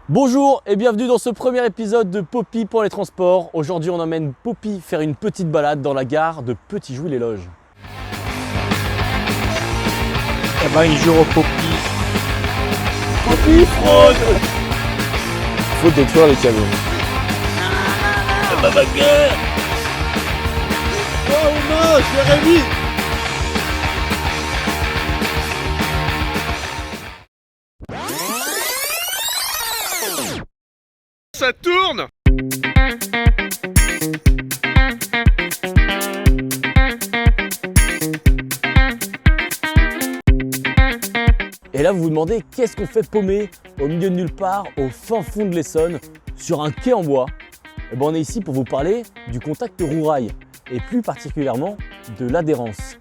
Bonjour et bienvenue dans ce premier épisode de Poppy pour les transports. Aujourd'hui on emmène Poppy faire une petite balade dans la gare de Petit-Jouy-les-Loges. Eh ben il joue au Poppy. Poppy fraude! Faut détruire les camions. Ah bah ma gueule. Oh non, Jérémy. Ça tourne. Et là vous vous demandez qu'est-ce qu'on fait paumé au milieu de nulle part, au fin fond de l'Essonne, sur un quai en bois. Et ben on est ici pour vous parler du contact roue-rail et plus particulièrement de l'adhérence.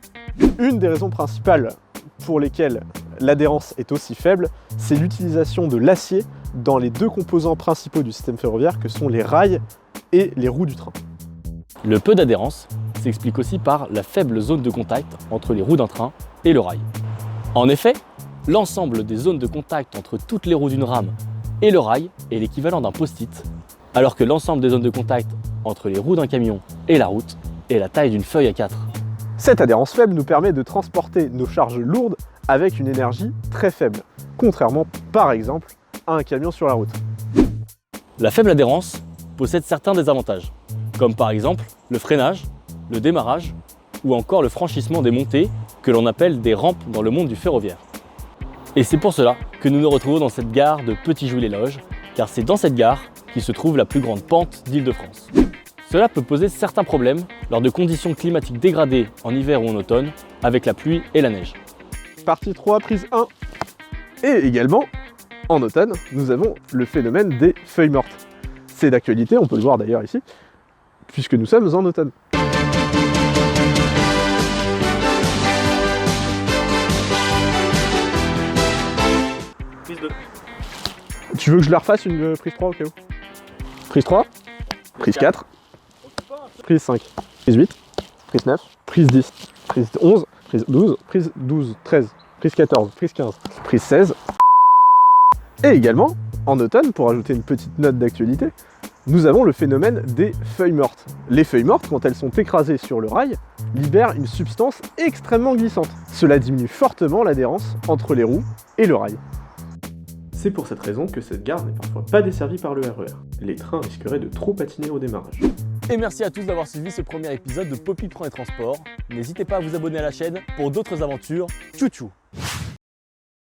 Une des raisons principales pour lesquelles l'adhérence est aussi faible, c'est l'utilisation de l'acier dans les deux composants principaux du système ferroviaire que sont les rails et les roues du train. Le peu d'adhérence s'explique aussi par la faible zone de contact entre les roues d'un train et le rail. En effet, l'ensemble des zones de contact entre toutes les roues d'une rame et le rail est l'équivalent d'un post-it, alors que l'ensemble des zones de contact entre les roues d'un camion et la route est la taille d'une feuille A4. Cette adhérence faible nous permet de transporter nos charges lourdes avec une énergie très faible, contrairement par exemple à un camion sur la route. La faible adhérence possède certains désavantages, comme par exemple le freinage, le démarrage ou encore le franchissement des montées que l'on appelle des rampes dans le monde du ferroviaire. Et c'est pour cela que nous nous retrouvons dans cette gare de Petit-Jouy-les-Loges, car c'est dans cette gare qui se trouve la plus grande pente d'Île-de-France. Cela peut poser certains problèmes lors de conditions climatiques dégradées en hiver ou en automne, avec la pluie et la neige. Partie 3, prise 1. Et également, en automne, nous avons le phénomène des feuilles mortes. C'est d'actualité, on peut le voir d'ailleurs ici, puisque nous sommes en automne. Prise 2. Tu veux que je la refasse une prise 3 au cas où? Prise 3, prise 4, prise 5, prise 8, prise 9, prise 10, prise 11, prise 12, prise 12, 13, prise 14, prise 15, prise 16. Et également, en automne, pour ajouter une petite note d'actualité, nous avons le phénomène des feuilles mortes. Les feuilles mortes, quand elles sont écrasées sur le rail, libèrent une substance extrêmement glissante. Cela diminue fortement l'adhérence entre les roues et le rail. C'est pour cette raison que cette gare n'est parfois pas desservie par le RER. Les trains risqueraient de trop patiner au démarrage. Et merci à tous d'avoir suivi ce premier épisode de Poppy prend les transports. N'hésitez pas à vous abonner à la chaîne pour d'autres aventures. Tchou tchou!